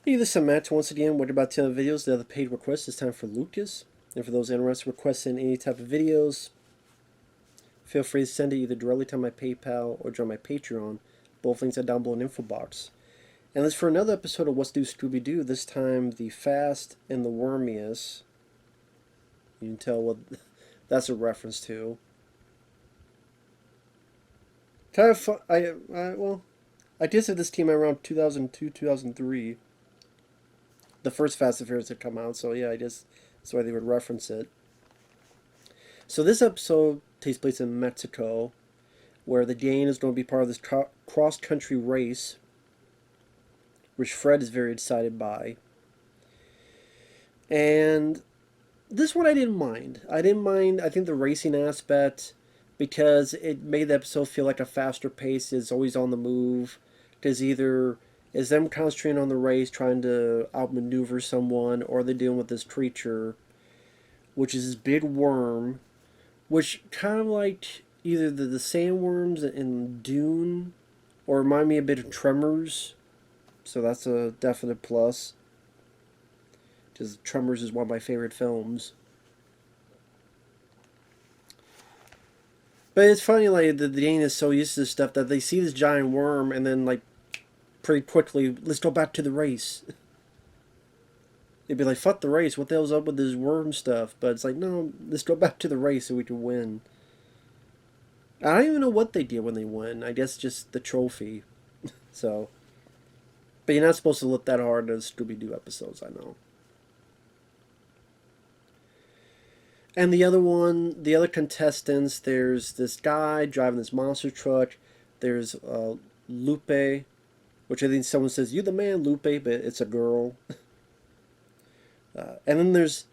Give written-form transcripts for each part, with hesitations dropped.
Hey, this is Matt. Once again, we're about 10 videos. The other paid requests. It's time for Lucas. And for those interested in requesting any type of videos, feel free to send it either directly to my PayPal or join my Patreon. Both links are down below in the info box. And this for another episode of What's New Scooby Doo. This time, the Fast and the Wormious. You can tell what that's a reference to. Kind of fun. I did say this team around 2002, 2003. The first Fast and Furious had come out, so yeah, I guess that's why they would reference it. So this episode takes place in Mexico, where the Dane is going to be part of this cross-country race, which Fred is very excited by. And this one I didn't mind. I didn't mind, I think, the racing aspect, because it made the episode feel like a faster pace. It's always on the move. Because either is them concentrating on the race, trying to outmaneuver someone, or they're dealing with this creature, which is this big worm, which kind of like either the sandworms in Dune, or remind me a bit of Tremors. So that's a definite plus. Because Tremors is one of my favorite films. But it's funny, like, the Dane is so used to this stuff that they see this giant worm and then, like, pretty quickly, let's go back to the race. They'd be like, fuck the race, what the hell's up with this worm stuff? But it's like, no, let's go back to the race so we can win. I don't even know what they did when they won. I guess just the trophy. So, but you're not supposed to look that hard at Scooby Doo episodes, I know. And the other one, the other contestants, there's this guy driving this monster truck. There's Lupe, which I think someone says, "You the man, Lupe," but it's a girl. And then there's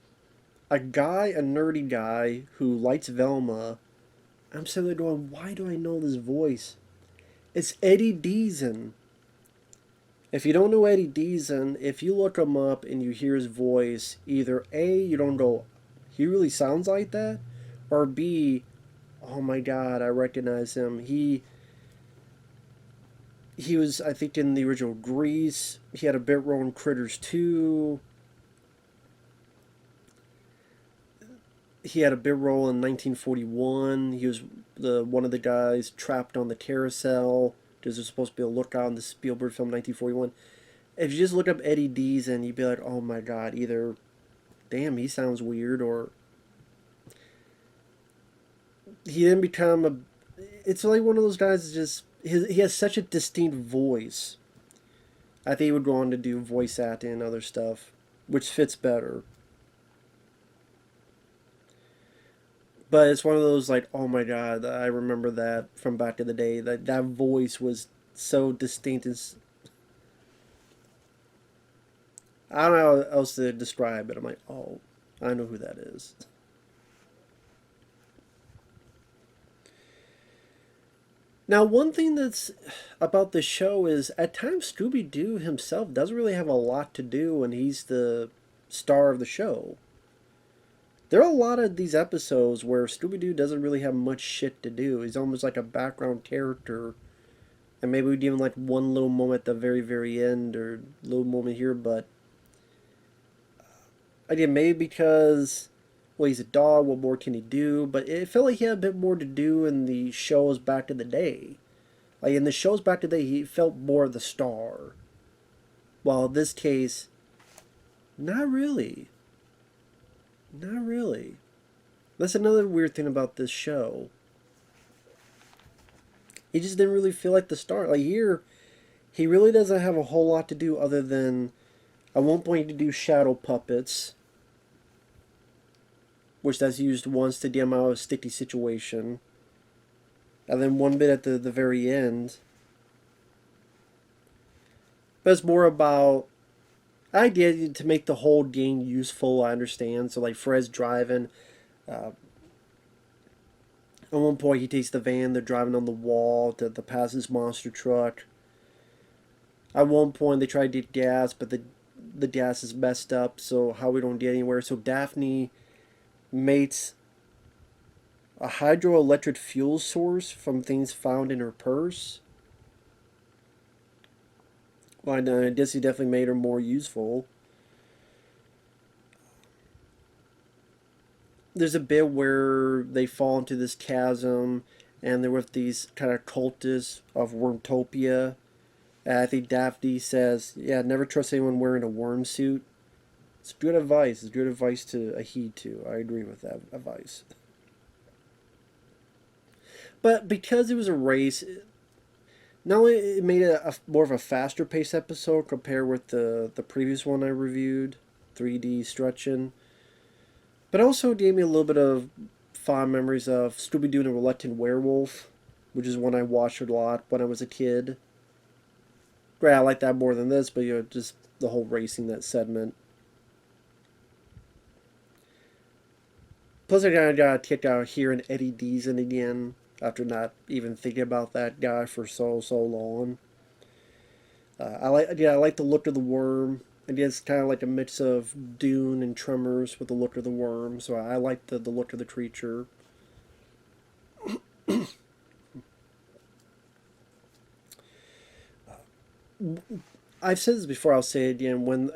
a guy, a nerdy guy, who likes Velma. I'm sitting there going, why do I know this voice? It's Eddie Deason. If you don't know Eddie Deason, if you look him up and you hear his voice, either A, you don't go, he really sounds like that, or B, oh my god, I recognize him. He was, I think, in the original Grease. He had a bit role in Critters 2. He had a big role in 1941. He was one of the guys trapped on the carousel because there's supposed to be a lookout in the Spielberg film 1941. If you just look up Eddie Deason, you'd be like, oh my god, either, damn, he sounds weird, or he didn't become a. It's like one of those guys that just. He has such a distinct voice. I think he would go on to do voice acting and other stuff, which fits better. But it's one of those like, oh my god, I remember that from back in the day. That voice was so distinct. I don't know how else to describe it. I'm like, oh, I know who that is. Now, one thing that's about the show is at times Scooby Doo himself doesn't really have a lot to do when he's the star of the show. There are a lot of these episodes where Scooby Doo doesn't really have much shit to do. He's almost like a background character. And maybe we'd even like one little moment at the very, very end, or a little moment here, but again, maybe because, well, he's a dog, what more can he do? But it felt like he had a bit more to do in the shows back in the day. Like in the shows back in the day, he felt more the star. While in this case, not really. Not really. That's another weird thing about this show. He just didn't really feel like the star. Like here, he really doesn't have a whole lot to do other than at one point to do shadow puppets, which that's used once to get him out of a sticky situation. And then one bit at the very end. But it's more about idea to make the whole game useful, I understand. So like Fred's driving. At one point he takes the van, they're driving on the wall to pass his monster truck. At one point they try to get gas, but the gas is messed up, so how we don't get anywhere. So Daphne makes a hydroelectric fuel source from things found in her purse, Well, I know Odysee definitely made her more useful. There's a bit where they fall into this chasm, and they're with these kind of cultists of Wormtopia. I think Daphne says, "Yeah, never trust anyone wearing a worm suit." It's good advice. It's good advice to heed to. I agree with that advice. But because it was a race, not only it made it more of a faster paced episode compared with the previous one I reviewed, 3D stretching, but also gave me a little bit of fond memories of Scooby Doo and the Reluctant Werewolf, which is one I watched a lot when I was a kid. Right, I like that more than this, but just the whole racing that segment. Plus, I kind of got a kick out hearing Eddie Deason again after not even thinking about that guy for so long. I like the look of the worm. And it's kind of like a mix of Dune and Tremors with the look of the worm. So I like the look of the creature. I've said this before. I'll say it again. When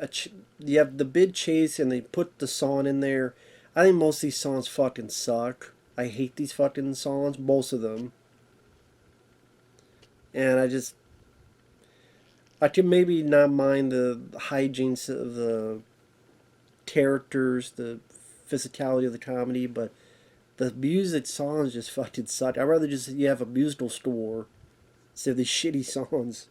you have the big chase and they put the song in there, I think most of these songs fucking suck. I hate these fucking songs, most of them. And I can maybe not mind the hijinks of the characters, the physicality of the comedy, but the music songs just fucking suck. I'd rather just you have a musical score instead of these shitty songs.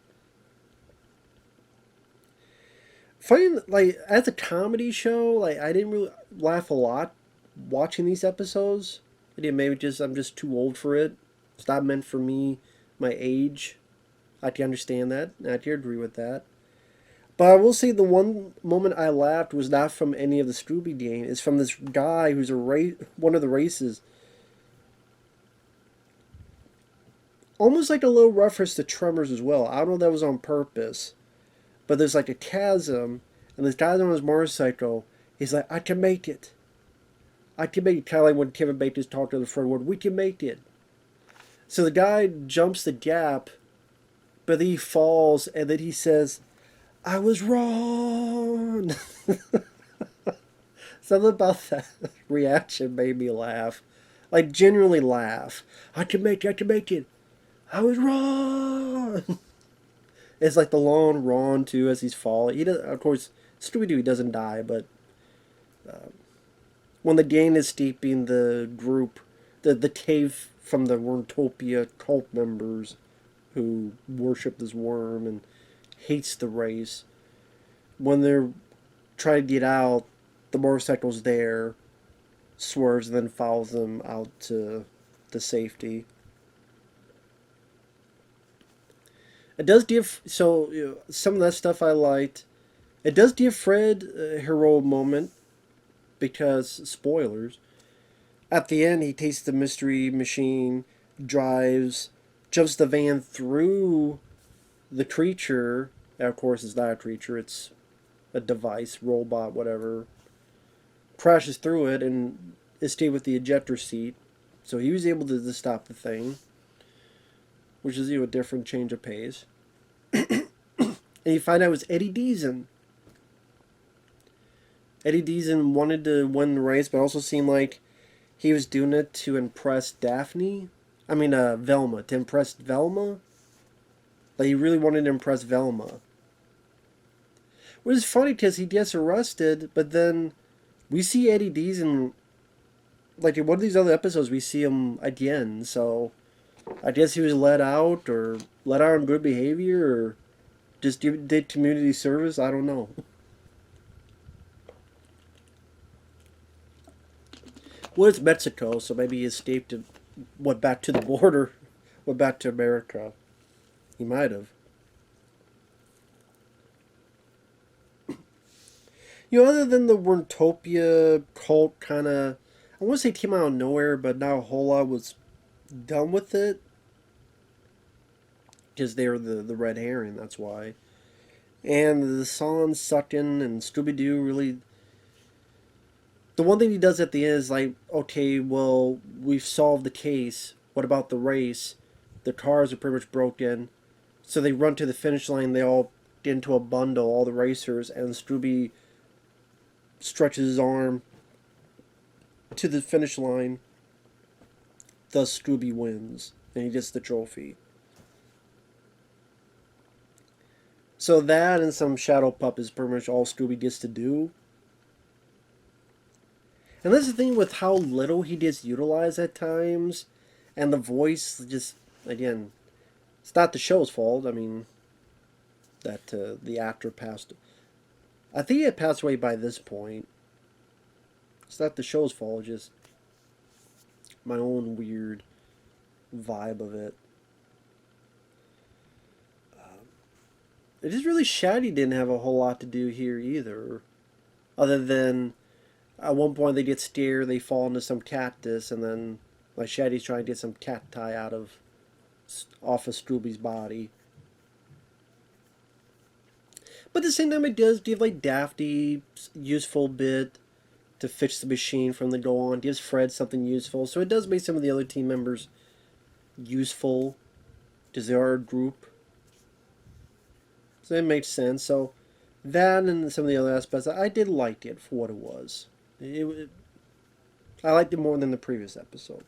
Funny, like as a comedy show, like I didn't really laugh a lot watching these episodes. Again, maybe just I'm just too old for it. It's not meant for me, my age. I can understand that. I can agree with that. But I will say the one moment I laughed was not from any of the Scooby gang. It's from this guy who's one of the races. Almost like a little reference to Tremors as well. I don't know if that was on purpose. But there's like a chasm, and this guy on his motorcycle, he's like, I can make it. I can make it. Kind of like when Kevin Bacon's talking to the friend, word, we can make it. So the guy jumps the gap, but then he falls, and then he says, I was wrong. Something about that reaction made me laugh. Like, genuinely laugh. I can make it, I can make it. I was wrong. It's like the long run, too, as he's falling. He does, of course, Scooby Doo, he doesn't die, but when the gang is steeping the group, the cave from the Wormtopia cult members who worship this worm and hates the race, when they're trying to get out, the motorcycle's there, swerves, and then follows them out to the safety. It does give some of that stuff I liked. It does give Fred a heroic moment because spoilers. At the end, he takes the mystery machine, drives, jumps the van through the creature. And of course, it's not a creature; it's a device, robot, whatever. Crashes through it and escaped with the ejector seat. So he was able to stop the thing, which is a different change of pace. And you find out it was Eddie Deason. Eddie Deason wanted to win the race, but also seemed like he was doing it to impress Daphne. I mean, Velma. To impress Velma? Like, he really wanted to impress Velma. Which is funny because he gets arrested, but then we see Eddie Deason. Like, in one of these other episodes, we see him again, so I guess he was let out, or let out on good behavior, or just did community service. I don't know. Well, it's Mexico, so maybe he escaped and went back to the border, went back to America. He might have. Other than the Wormtopia cult kind of, I want to say came out of nowhere, but now a whole lot was done with it. Because they were the red herring, that's why. And the song Suckin' and Scooby Doo really. The one thing he does at the end is like, okay, well, we've solved the case. What about the race? The cars are pretty much broken. So they run to the finish line. They all packed into a bundle, all the racers, and Scooby stretches his arm to the finish line. Thus, Scooby wins, and he gets the trophy. So that and some shadow pup is pretty much all Scooby gets to do. And that's the thing with how little he gets utilized at times, and the voice just, again, it's not the show's fault. I mean, that the actor passed. I think he had passed away by this point. It's not the show's fault, just my own weird vibe of it. It is really Shaggy didn't have a whole lot to do here either. Other than at one point they get scared, they fall into some cactus, and then like Shaggy's trying to get some cacti off of Scooby's body. But at the same time, it does give like Daphne useful bit to fix the machine from the go on. Gives Fred something useful, so it does make some of the other team members useful because they are a group. So it makes sense. So that and some of the other aspects, I did like it for what it was. I liked it more than the previous episode.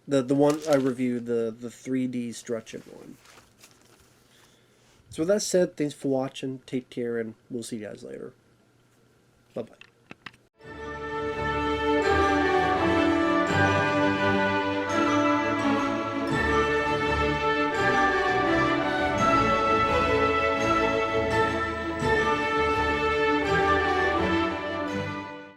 The one I reviewed, the 3D stretching one. So with that said, thanks for watching. Take care, and we'll see you guys later. Bye-bye.